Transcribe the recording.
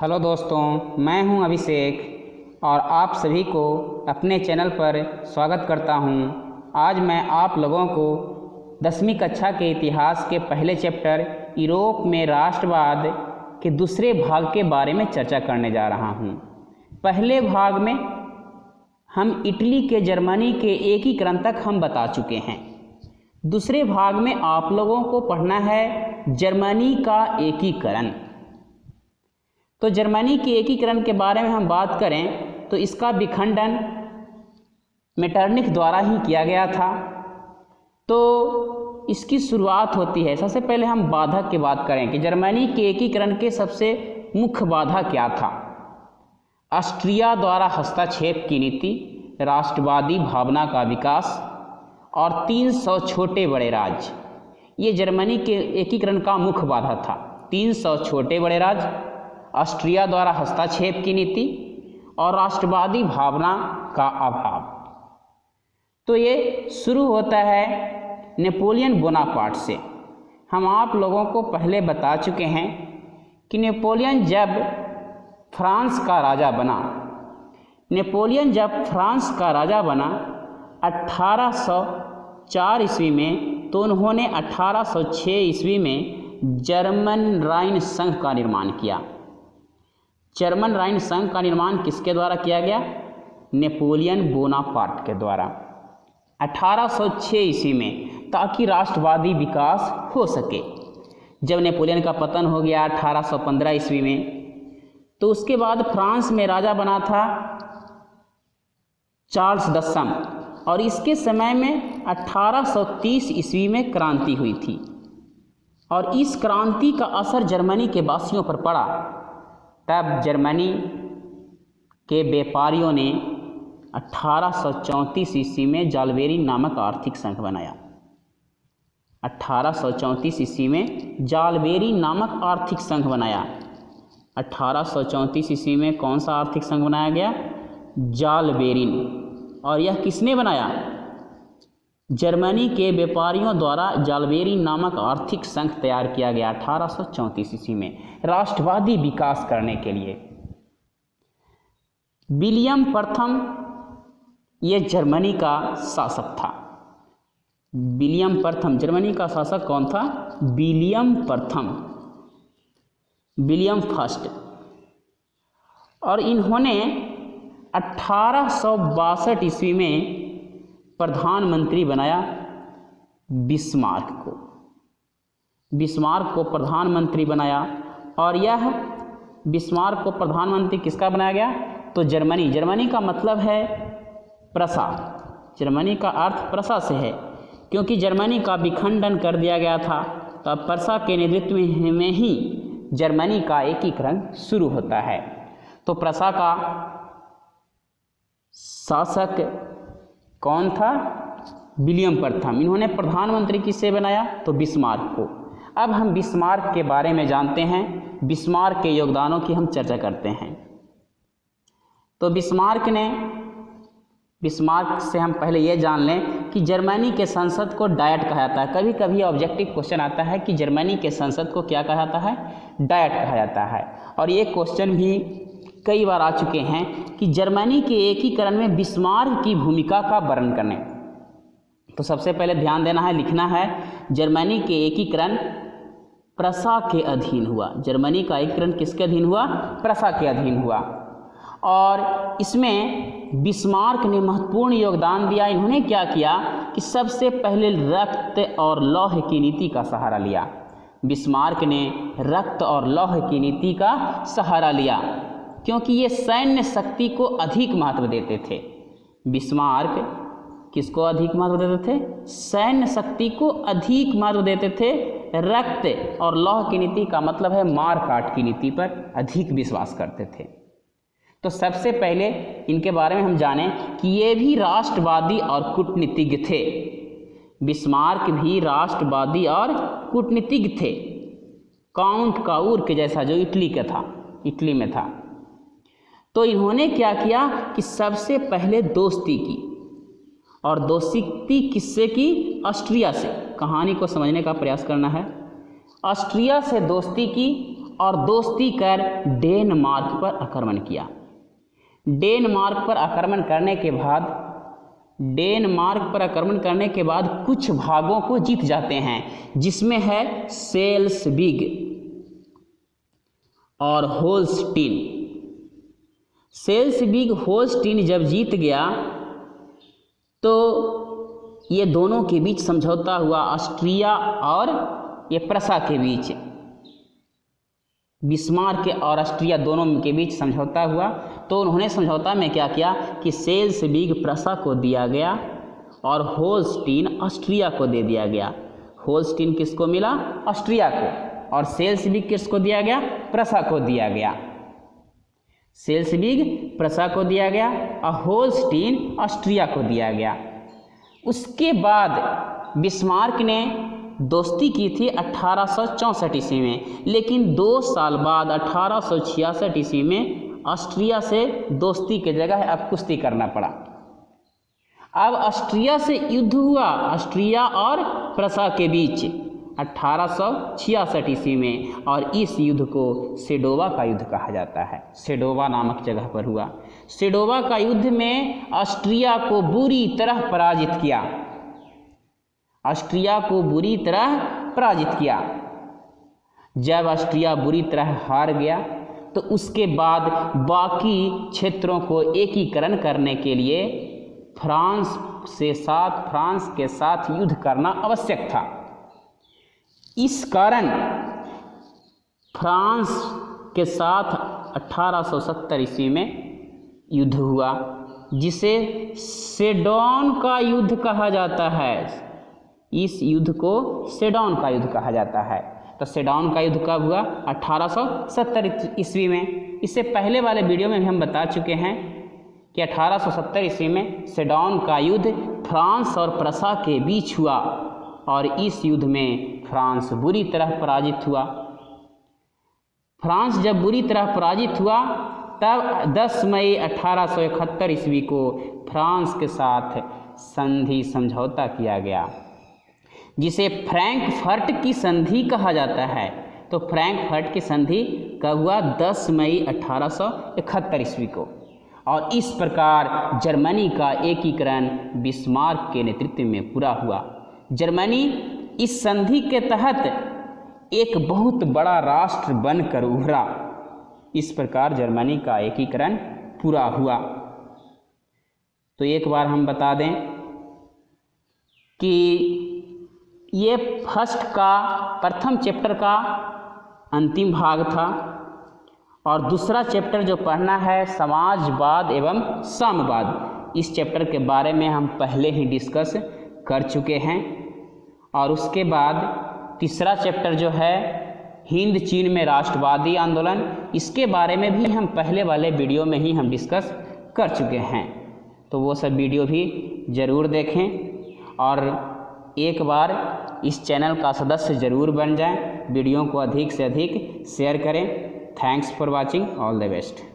Hello दोस्तों, मैं हूं अभिषेक और आप सभी को अपने चैनल पर स्वागत करता हूं। आज मैं आप लोगों को 10वीं कक्षा के इतिहास के पहले चैप्टर यूरोप में राष्ट्रवाद के दूसरे भाग के बारे में चर्चा करने जा रहा हूं। पहले भाग में हम इटली के जर्मनी के एकीकरण तक हम बता चुके हैं। दूसरे भाग में आप लोगों को पढ़ना है जर्मनी का एकीकरण। तो जर्मनी के एकीकरण के बारे में हम बात करें तो इसका विखंडन मेटरनिख द्वारा ही किया गया था। तो इसकी शुरुआत होती है, सबसे पहले हम बाधक की बात करें कि जर्मनी के एकीकरण के सबसे मुख्य बाधा क्या था। ऑस्ट्रिया द्वारा हस्तक्षेप की नीति, राष्ट्रवादी भावना का विकास और 300 छोटे बड़े राज्य, ये जर्मनी के एकीकरण का मुख्य बाधा था। 300 छोटे बड़े राज्य, ऑस्ट्रिया द्वारा हस्तक्षेप की नीति और राष्ट्रवादी भावना का अभाव। तो ये शुरू होता है नेपोलियन बोनापार्ट से। हम आप लोगों को पहले बता चुके हैं कि नेपोलियन जब फ्रांस का राजा बना 1804 ईस्वी में, तो उन्होंने 1806 ईस्वी में जर्मन राइन संघ का निर्माण किया। जर्मन राइन संघ का निर्माण किसके द्वारा किया गया? नेपोलियन बोनापार्ट के द्वारा 1806 ईस्वी में, ताकि राष्ट्रवादी विकास हो सके। जब नेपोलियन का पतन हो गया 1815 ईस्वी में, तो उसके बाद फ्रांस में राजा बना था चार्ल्स दसम, और इसके समय में 1830 ईस्वी में क्रांति हुई थी और इस क्रांति का असर जर्मनी के वासियों पर पड़ा। तब जर्मनी के व्यापारियों ने 1834 ईस्वी में जालबेरी नामक आर्थिक संघ बनाया। 1834 ईस्वी में जालबेरी नामक आर्थिक संघ बनाया। 1834 ईस्वी में कौन सा आर्थिक संघ बनाया गया? जालबेरिन। और यह किसने बनाया? जर्मनी के व्यापारियों द्वारा जालबेरी नामक आर्थिक संघ तैयार किया गया 1834 ईस्वी में, राष्ट्रवादी विकास करने के लिए। विलियम प्रथम ये जर्मनी का शासक था। विलियम प्रथम, जर्मनी का शासक कौन था? विलियम प्रथम, विलियम फर्स्ट। और इन्होंने 1862 ईस्वी में प्रधानमंत्री बनाया बिस्मार्क को। बिस्मार्क को प्रधानमंत्री बनाया, और यह बिस्मार्क को प्रधानमंत्री किसका बनाया गया? तो जर्मनी का मतलब है प्रसा। जर्मनी का अर्थ प्रसा से है, क्योंकि जर्मनी का विखंडन कर दिया गया था। तो अब प्रसा के नेतृत्व में ही जर्मनी का एकीकरण शुरू होता है। तो प्रसा का शासक कौन था? विलियम प्रथम। इन्होंने प्रधानमंत्री किसे बनाया? तो बिस्मार्क को। अब हम बिस्मार्क के बारे में जानते हैं, बिस्मार्क के योगदानों की हम चर्चा करते हैं। तो बिस्मार्क से हम पहले ये जान लें कि जर्मनी के संसद को डायट कहा जाता है। कभी कभी ऑब्जेक्टिव क्वेश्चन आता है कि जर्मनी के संसद को क्या कहा जाता है? डायट कहा जाता है। और ये क्वेश्चन भी कई बार आ चुके हैं कि जर्मनी के एकीकरण में बिस्मार्क की भूमिका का वर्णन करने। तो सबसे पहले ध्यान देना है, लिखना है, जर्मनी के एकीकरण प्रसा के अधीन हुआ। जर्मनी का एकीकरण किसके अधीन हुआ? प्रसा के अधीन हुआ। और इसमें बिस्मार्क ने महत्वपूर्ण योगदान दिया। इन्होंने क्या किया कि सबसे पहले रक्त और लौह की नीति का सहारा लिया। बिस्मार्क ने रक्त और लौह की नीति का सहारा लिया, क्योंकि ये सैन्य शक्ति को अधिक महत्व देते थे। बिस्मार्क किसको अधिक महत्व देते थे? सैन्य शक्ति को अधिक महत्व देते थे। रक्त और लौह की नीति का मतलब है मार काट की नीति पर अधिक विश्वास करते थे। तो सबसे पहले इनके बारे में हम जानें कि ये भी राष्ट्रवादी और कूटनीतिज्ञ थे। बिस्मार्क भी राष्ट्रवादी और कूटनीतिज्ञ थे, काउंट काउर के जैसा, जो इटली में था। तो इन्होंने क्या किया कि सबसे पहले दोस्ती की, और दोस्ती किससे की? ऑस्ट्रिया से। कहानी को समझने का प्रयास करना है। ऑस्ट्रिया से दोस्ती की और दोस्ती कर डेनमार्क पर आक्रमण किया। डेनमार्क पर आक्रमण करने के बाद कुछ भागों को जीत जाते हैं, जिसमें है सेल्सबिग और होल्स्टीन। सेल्सबिग होल्स्टीन जब जीत गया तो ये दोनों के बीच समझौता हुआ, ऑस्ट्रिया और ये प्रसा के बीच, बिस्मार्क और ऑस्ट्रिया दोनों के बीच समझौता हुआ। तो उन्होंने समझौता में क्या किया कि सेल्सबिग प्रसा को दिया गया और होल्स्टीन ऑस्ट्रिया को दे दिया गया। होल्स्टीन किसको मिला? ऑस्ट्रिया को। और सेल्सबिग किसको दिया गया? प्रसा को दिया गया। सेल्सबिग प्रसा को दिया गया और होल्स्टीन ऑस्ट्रिया को दिया गया। उसके बाद बिस्मार्क ने दोस्ती की थी 1864 ईस्वी में, लेकिन 2 साल बाद 1866 ईस्वी में ऑस्ट्रिया से दोस्ती के जगह अब कुश्ती करना पड़ा। अब ऑस्ट्रिया से युद्ध हुआ, ऑस्ट्रिया और प्रसा के बीच 1866 ईस्वी में, और इस युद्ध को सेडोवा का युद्ध कहा जाता है। सेडोवा नामक जगह पर हुआ। सेडोवा का युद्ध में ऑस्ट्रिया को बुरी तरह पराजित किया। ऑस्ट्रिया को बुरी तरह पराजित किया। जब ऑस्ट्रिया बुरी तरह हार गया तो उसके बाद बाकी क्षेत्रों को एकीकरण करने के लिए फ्रांस के साथ युद्ध करना आवश्यक था। इस कारण फ्रांस के साथ 1870 ईस्वी में युद्ध हुआ, जिसे सेडोन का युद्ध कहा जाता है। इस युद्ध को सेडोन का युद्ध कहा जाता है। तो सेडोन का युद्ध कब हुआ? 1870 ईस्वी में। इससे पहले वाले वीडियो में भी हम बता चुके हैं कि 1870 ईस्वी में सेडोन का युद्ध फ्रांस और प्रसा के बीच हुआ, और इस युद्ध में फ्रांस बुरी तरह पराजित हुआ। फ्रांस जब बुरी तरह पराजित हुआ तब 10 मई 1871 ईस्वी को फ्रांस के साथ संधि समझौता किया गया, जिसे फ्रैंकफर्ट की संधि कहा जाता है। तो फ्रैंकफर्ट की संधि कब हुआ? 10 मई 1871 ईस्वी को। और इस प्रकार जर्मनी का एकीकरण बिस्मार्क के नेतृत्व में पूरा हुआ। जर्मनी इस संधि के तहत एक बहुत बड़ा राष्ट्र बनकर उभरा। इस प्रकार जर्मनी का एकीकरण पूरा हुआ। तो एक बार हम बता दें कि ये प्रथम चैप्टर का अंतिम भाग था, और दूसरा चैप्टर जो पढ़ना है समाजवाद एवं साम्यवाद, इस चैप्टर के बारे में हम पहले ही डिस्कस कर चुके हैं। और उसके बाद तीसरा चैप्टर जो है हिंद चीन में राष्ट्रवादी आंदोलन, इसके बारे में भी हम पहले वाले वीडियो में ही हम डिस्कस कर चुके हैं। तो वो सब वीडियो भी ज़रूर देखें और एक बार इस चैनल का सदस्य ज़रूर बन जाएं। वीडियो को अधिक से अधिक शेयर करें। Thanks for watching. All the best.